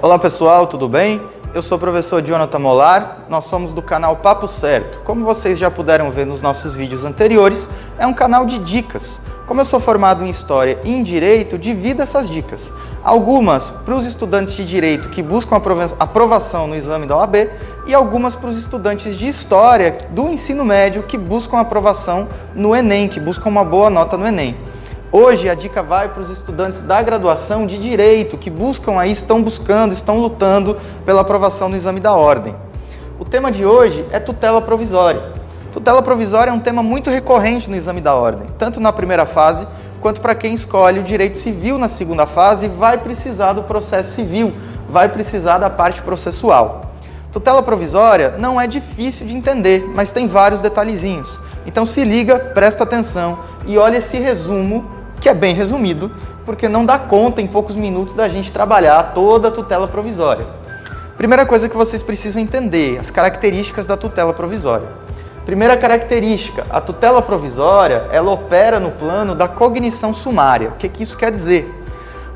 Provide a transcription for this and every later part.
Olá pessoal, tudo bem? Eu sou o professor Jonathan Molar, nós somos do canal Papo Certo. Como vocês já puderam ver nos nossos vídeos anteriores, é um canal de dicas. Como eu sou formado em História e em Direito, divido essas dicas. Algumas para os estudantes de Direito que buscam aprovação no exame da OAB e algumas para os estudantes de História do ensino médio que buscam aprovação no Enem, que buscam uma boa nota no Enem. Hoje a dica vai para os estudantes da graduação de Direito, que estão lutando pela aprovação no exame da ordem. O tema de hoje é tutela provisória. Tutela provisória é um tema muito recorrente no exame da ordem, tanto na primeira fase, quanto para quem escolhe o direito civil na segunda fase, vai precisar do processo civil, vai precisar da parte processual. Tutela provisória não é difícil de entender, mas tem vários detalhezinhos. Então se liga, presta atenção e olha esse resumo, que é bem resumido, porque não dá conta em poucos minutos da gente trabalhar toda a tutela provisória. Primeira coisa que vocês precisam entender, as características da tutela provisória. Primeira característica, a tutela provisória, ela opera no plano da cognição sumária. O que isso quer dizer?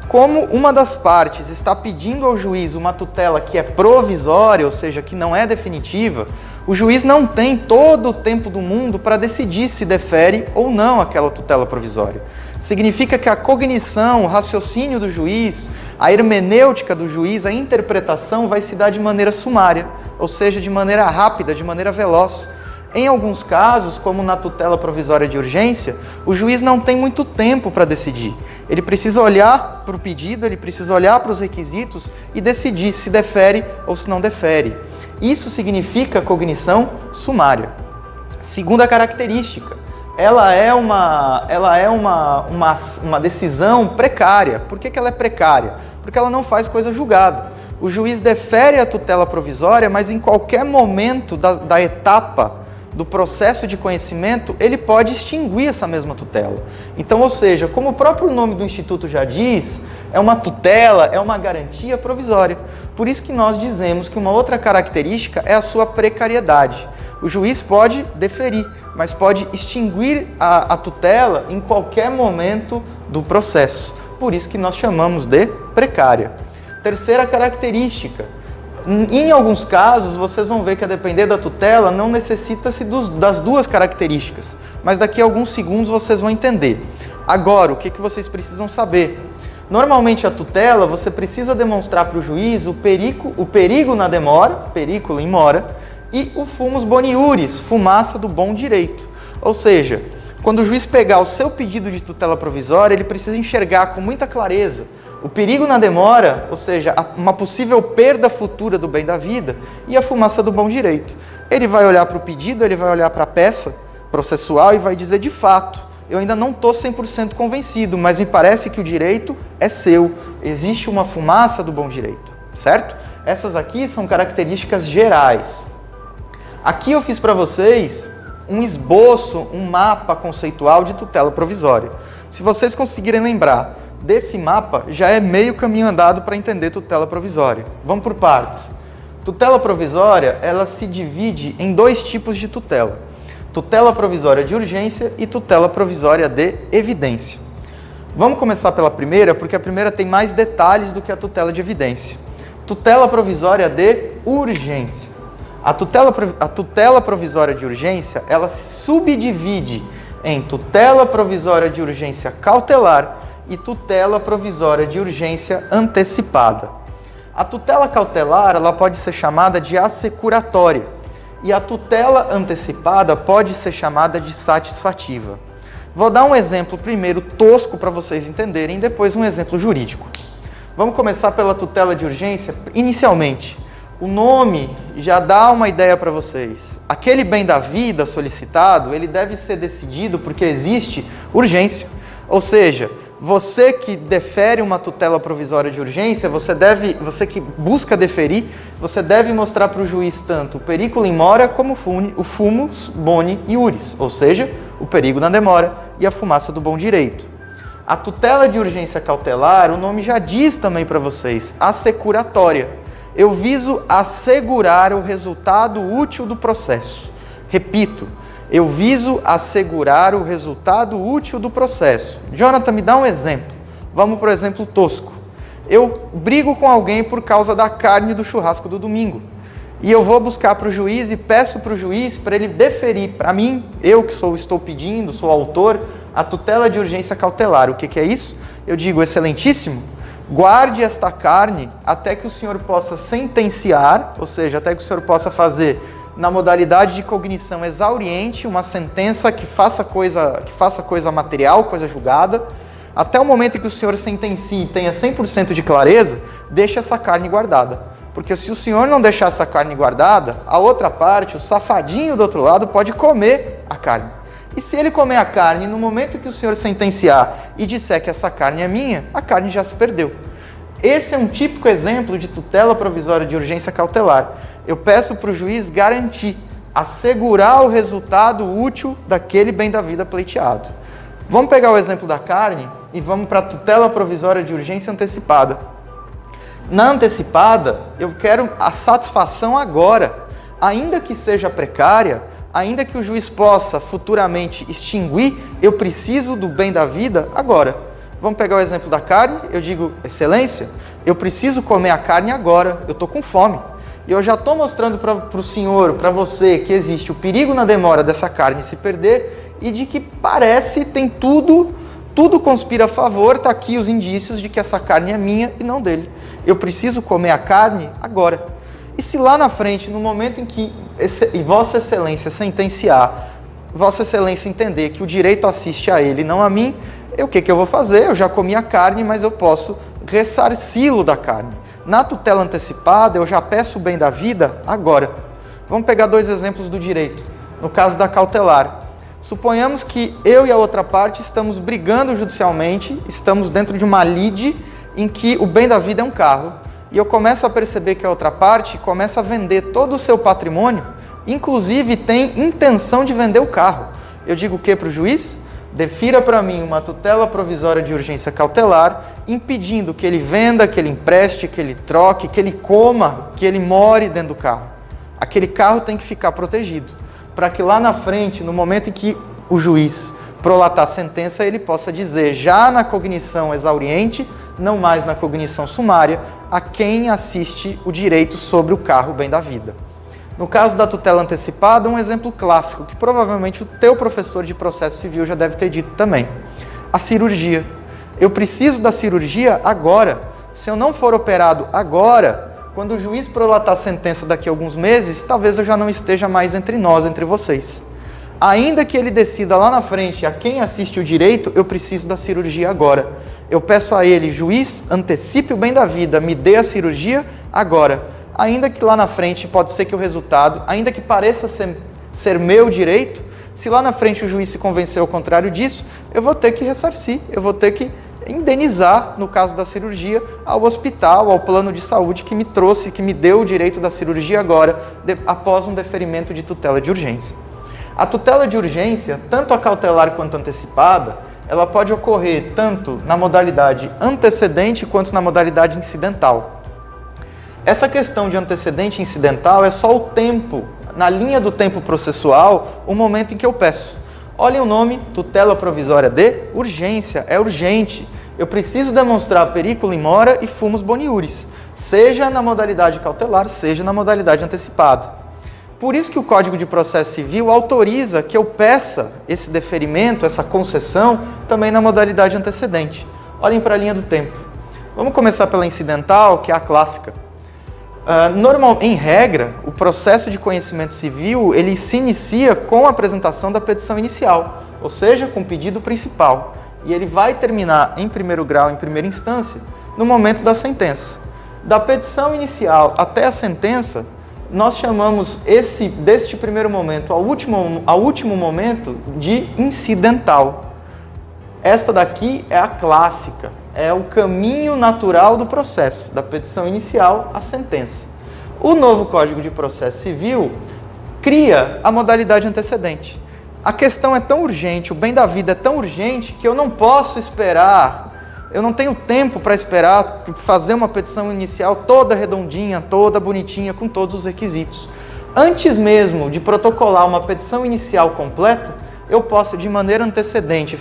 Como uma das partes está pedindo ao juiz uma tutela que é provisória, ou seja, que não é definitiva, o juiz não tem todo o tempo do mundo para decidir se defere ou não aquela tutela provisória. Significa que a cognição, o raciocínio do juiz, a hermenêutica do juiz, a interpretação vai se dar de maneira sumária, ou seja, de maneira rápida, de maneira veloz. Em alguns casos, como na tutela provisória de urgência, o juiz não tem muito tempo para decidir. Ele precisa olhar para o pedido, ele precisa olhar para os requisitos e decidir se defere ou se não defere. Isso significa cognição sumária. Segunda característica, ela é uma decisão precária. Por que ela é precária? Porque ela não faz coisa julgada. O juiz defere a tutela provisória, mas em qualquer momento da etapa do processo de conhecimento, ele pode extinguir essa mesma tutela. Então, ou seja, como o próprio nome do Instituto já diz, é uma tutela, é uma garantia provisória. Por isso que nós dizemos que uma outra característica é a sua precariedade. O juiz pode deferir, mas pode extinguir a tutela em qualquer momento do processo. Por isso que nós chamamos de precária. Terceira característica. Em alguns casos, vocês vão ver que a depender da tutela não necessita-se das duas características, mas daqui a alguns segundos vocês vão entender. Agora, o que vocês precisam saber? Normalmente a tutela, você precisa demonstrar para o juiz o perigo na demora, periculo in mora, e o fumus boni iuris, fumaça do bom direito. Ou seja, quando o juiz pegar o seu pedido de tutela provisória, ele precisa enxergar com muita clareza o perigo na demora, ou seja, uma possível perda futura do bem da vida, e a fumaça do bom direito. Ele vai olhar para o pedido, ele vai olhar para a peça processual e vai dizer, de fato, eu ainda não estou 100% convencido, mas me parece que o direito é seu. Existe uma fumaça do bom direito, certo? Essas aqui são características gerais. Aqui eu fiz para vocês um esboço, um mapa conceitual de tutela provisória. Se vocês conseguirem lembrar desse mapa, já é meio caminho andado para entender tutela provisória. Vamos por partes. Tutela provisória, ela se divide em dois tipos de tutela. Tutela provisória de urgência e tutela provisória de evidência. Vamos começar pela primeira, porque a primeira tem mais detalhes do que a tutela de evidência. Tutela provisória de urgência. A tutela provisória de urgência, ela se subdivide em tutela provisória de urgência cautelar e tutela provisória de urgência antecipada. A tutela cautelar, ela pode ser chamada de assecuratória e a tutela antecipada pode ser chamada de satisfativa. Vou dar um exemplo primeiro tosco para vocês entenderem, depois um exemplo jurídico. Vamos começar pela tutela de urgência. Inicialmente, o nome já dá uma ideia para vocês. Aquele bem da vida solicitado, ele deve ser decidido porque existe urgência. Ou seja, você que defere uma tutela provisória de urgência, você que busca deferir, você deve mostrar para o juiz tanto o periculo in mora como o fumus boni iuris, ou seja, o perigo na demora e a fumaça do bom direito. A tutela de urgência cautelar, o nome já diz também para vocês, assecuratória. Eu viso assegurar o resultado útil do processo. Repito, eu viso assegurar o resultado útil do processo. Jonathan, me dá um exemplo. Vamos para o exemplo tosco. Eu brigo com alguém por causa da carne do churrasco do domingo. E eu vou buscar para o juiz e peço para o juiz para ele deferir para mim, eu que estou pedindo, sou autor, a tutela de urgência cautelar. O que é isso? Eu digo, excelentíssimo, guarde esta carne até que o senhor possa sentenciar, ou seja, até que o senhor possa fazer na modalidade de cognição exauriente uma sentença que faça coisa material, coisa julgada, até o momento em que o senhor sentencie e tenha 100% de clareza, deixe essa carne guardada. Porque se o senhor não deixar essa carne guardada, a outra parte, o safadinho do outro lado, pode comer a carne. E se ele comer a carne, no momento que o senhor sentenciar e disser que essa carne é minha, a carne já se perdeu. Esse é um típico exemplo de tutela provisória de urgência cautelar. Eu peço para o juiz garantir, assegurar o resultado útil daquele bem da vida pleiteado. Vamos pegar o exemplo da carne e vamos para a tutela provisória de urgência antecipada. Na antecipada, eu quero a satisfação agora, ainda que seja precária, ainda que o juiz possa futuramente extinguir, eu preciso do bem da vida agora. Vamos pegar o exemplo da carne, eu digo, excelência, eu preciso comer a carne agora, eu estou com fome. E eu já estou mostrando para o senhor, para você, que existe o perigo na demora dessa carne se perder e de que parece, tem tudo conspira a favor, está aqui os indícios de que essa carne é minha e não dele. Eu preciso comer a carne agora. E se lá na frente, no momento em que Vossa Excelência sentenciar, Vossa Excelência entender que o direito assiste a ele, não a mim, o que eu vou fazer? Eu já comi a carne, mas eu posso ressarci-lo da carne. Na tutela antecipada, eu já peço o bem da vida agora. Vamos pegar 2 exemplos do direito. No caso da cautelar, suponhamos que eu e a outra parte estamos brigando judicialmente, estamos dentro de uma lide em que o bem da vida é um carro, e eu começo a perceber que a outra parte começa a vender todo o seu patrimônio, inclusive tem intenção de vender o carro. Eu digo o que para o juiz? Defira para mim uma tutela provisória de urgência cautelar, impedindo que ele venda, que ele empreste, que ele troque, que ele coma, que ele more dentro do carro. Aquele carro tem que ficar protegido, para que lá na frente, no momento em que o juiz prolatar a sentença, ele possa dizer, já na cognição exauriente, não mais na cognição sumária, a quem assiste o direito sobre o carro bem da vida. No caso da tutela antecipada, um exemplo clássico, que provavelmente o teu professor de processo civil já deve ter dito também. A cirurgia. Eu preciso da cirurgia agora. Se eu não for operado agora, quando o juiz prolatar a sentença daqui a alguns meses, talvez eu já não esteja mais entre nós, entre vocês. Ainda que ele decida lá na frente a quem assiste o direito, eu preciso da cirurgia agora. Eu peço a ele, juiz, antecipe o bem da vida, me dê a cirurgia agora. Ainda que lá na frente pode ser que o resultado, ainda que pareça ser meu direito, se lá na frente o juiz se convencer ao contrário disso, eu vou ter que ressarcir, eu vou ter que indenizar, no caso da cirurgia, ao hospital, ao plano de saúde que me trouxe, que me deu o direito da cirurgia agora, após um deferimento de tutela de urgência. A tutela de urgência, tanto a cautelar quanto a antecipada, ela pode ocorrer tanto na modalidade antecedente quanto na modalidade incidental. Essa questão de antecedente e incidental é só o tempo, na linha do tempo processual, o momento em que eu peço. Olhem o nome, tutela provisória de urgência, é urgente. Eu preciso demonstrar periculum in mora e fumus boniuris, seja na modalidade cautelar, seja na modalidade antecipada. Por isso que o Código de Processo Civil autoriza que eu peça esse deferimento, essa concessão, também na modalidade antecedente. Olhem para a linha do tempo. Vamos começar pela incidental, que é a clássica. Em regra, o processo de conhecimento civil ele se inicia com a apresentação da petição inicial, ou seja, com o pedido principal. E ele vai terminar em primeiro grau, em primeira instância, no momento da sentença. Da petição inicial até a sentença, nós chamamos deste primeiro momento ao último momento de incidental. Esta daqui é a clássica, é o caminho natural do processo, da petição inicial à sentença. O novo Código de Processo Civil cria a modalidade antecedente. A questão é tão urgente, o bem da vida é tão urgente que eu não posso esperar, eu não tenho tempo para esperar fazer uma petição inicial toda redondinha, toda bonitinha, com todos os requisitos. Antes mesmo de protocolar uma petição inicial completa, eu posso, de maneira antecedente,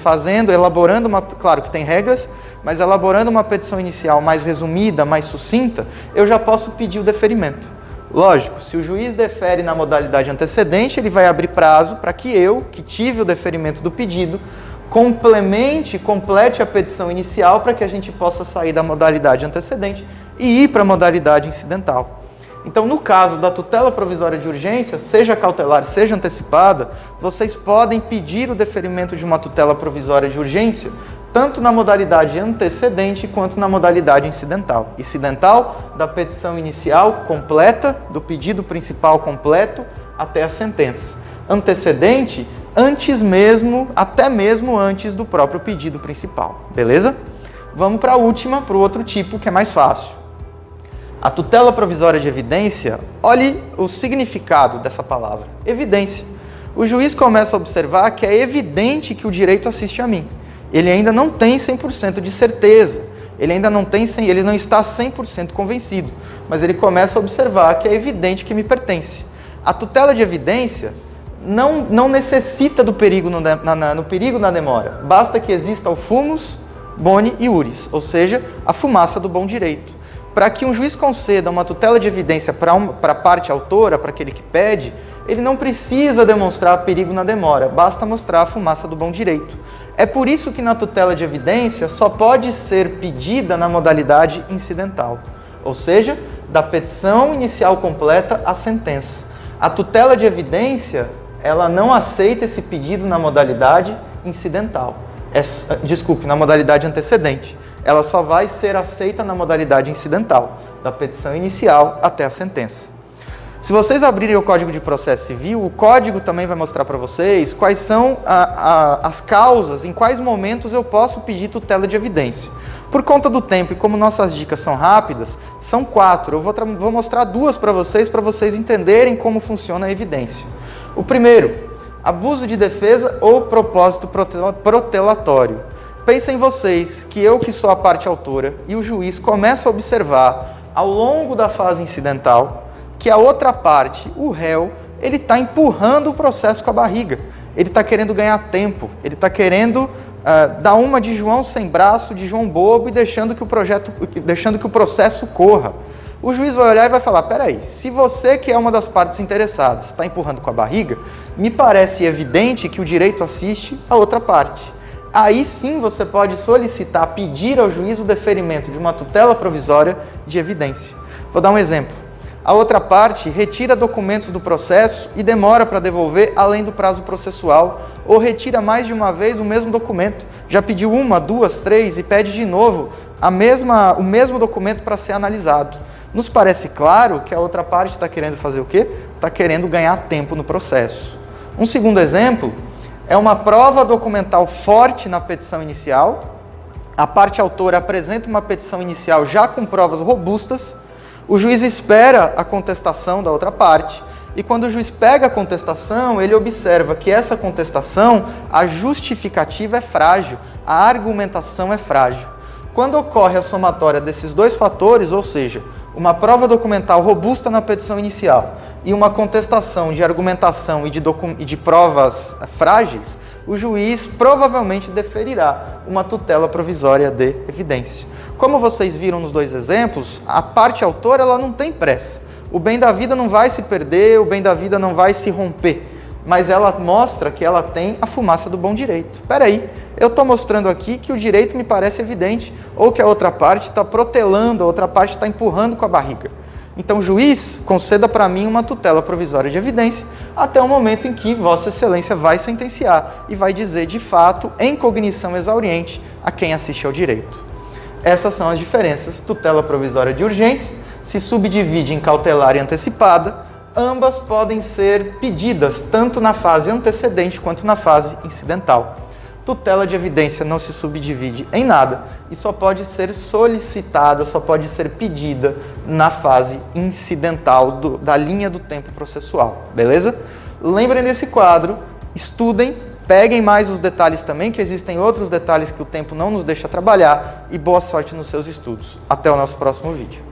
elaborando claro que tem regras, mas elaborando uma petição inicial mais resumida, mais sucinta, eu já posso pedir o deferimento. Lógico, se o juiz defere na modalidade antecedente, ele vai abrir prazo para que eu, que tive o deferimento do pedido, complete a petição inicial para que a gente possa sair da modalidade antecedente e ir para a modalidade incidental. Então, no caso da tutela provisória de urgência, seja cautelar, seja antecipada, vocês podem pedir o deferimento de uma tutela provisória de urgência, tanto na modalidade antecedente quanto na modalidade incidental. Incidental, da petição inicial completa, do pedido principal completo, até a sentença. Antecedente, até mesmo antes do próprio pedido principal. Beleza? Vamos para a última, para o outro tipo, que é mais fácil. A tutela provisória de evidência, olhe o significado dessa palavra, evidência. O juiz começa a observar que é evidente que o direito assiste a mim. Ele ainda não tem 100% de certeza, ele não está 100% convencido, mas ele começa a observar que é evidente que me pertence. A tutela de evidência não necessita do perigo no perigo na demora, basta que exista o fumus, boni e iuris, ou seja, a fumaça do bom direito. Para que um juiz conceda uma tutela de evidência para a parte autora, para aquele que pede, ele não precisa demonstrar perigo na demora, basta mostrar a fumaça do bom direito. É por isso que na tutela de evidência só pode ser pedida na modalidade incidental, ou seja, da petição inicial completa à sentença. A tutela de evidência, ela não aceita esse pedido na modalidade incidental, na modalidade antecedente. Ela só vai ser aceita na modalidade incidental, da petição inicial até a sentença. Se vocês abrirem o Código de Processo Civil, o código também vai mostrar para vocês quais são as causas, em quais momentos eu posso pedir tutela de evidência. Por conta do tempo e como nossas dicas são rápidas, são 4. Eu vou mostrar 2 para vocês entenderem como funciona a evidência. O primeiro, abuso de defesa ou propósito protelatório. Pensem vocês que eu, que sou a parte autora, e o juiz começa a observar, ao longo da fase incidental, que a outra parte, o réu, ele está empurrando o processo com a barriga. Ele está querendo ganhar tempo, ele está querendo dar uma de João sem braço, de João bobo, e deixando que o processo corra. O juiz vai olhar e vai falar, peraí, se você que é uma das partes interessadas está empurrando com a barriga, me parece evidente que o direito assiste a outra parte. Aí sim você pode solicitar, pedir ao juiz o deferimento de uma tutela provisória de evidência. Vou dar um exemplo. A outra parte retira documentos do processo e demora para devolver além do prazo processual, ou retira mais de uma vez o mesmo documento. Já pediu 1, 2, 3 e pede de novo o mesmo documento para ser analisado. Nos parece claro que a outra parte está querendo fazer o quê? Está querendo ganhar tempo no processo. Um segundo exemplo é uma prova documental forte na petição inicial. A parte autora apresenta uma petição inicial já com provas robustas. O juiz espera a contestação da outra parte. E quando o juiz pega a contestação, ele observa que essa contestação, a justificativa é frágil, a argumentação é frágil. Quando ocorre a somatória desses 2 fatores, ou seja, uma prova documental robusta na petição inicial e uma contestação de argumentação e de provas frágeis, o juiz provavelmente deferirá uma tutela provisória de evidência. Como vocês viram nos 2 exemplos, a parte autora ela não tem pressa. O bem da vida não vai se perder, o bem da vida não vai se romper, mas ela mostra que ela tem a fumaça do bom direito. Espera aí, eu estou mostrando aqui que o direito me parece evidente, ou que a outra parte está protelando, a outra parte está empurrando com a barriga. Então, juiz, conceda para mim uma tutela provisória de evidência até o momento em que Vossa Excelência vai sentenciar e vai dizer, de fato, em cognição exauriente, a quem assiste ao direito. Essas são as diferenças. Tutela provisória de urgência se subdivide em cautelar e antecipada. Ambas podem ser pedidas tanto na fase antecedente quanto na fase incidental. Tutela de evidência não se subdivide em nada e só pode ser solicitada, só pode ser pedida na fase incidental da linha do tempo processual, beleza? Lembrem desse quadro, estudem, peguem mais os detalhes também, que existem outros detalhes que o tempo não nos deixa trabalhar, e boa sorte nos seus estudos. Até o nosso próximo vídeo.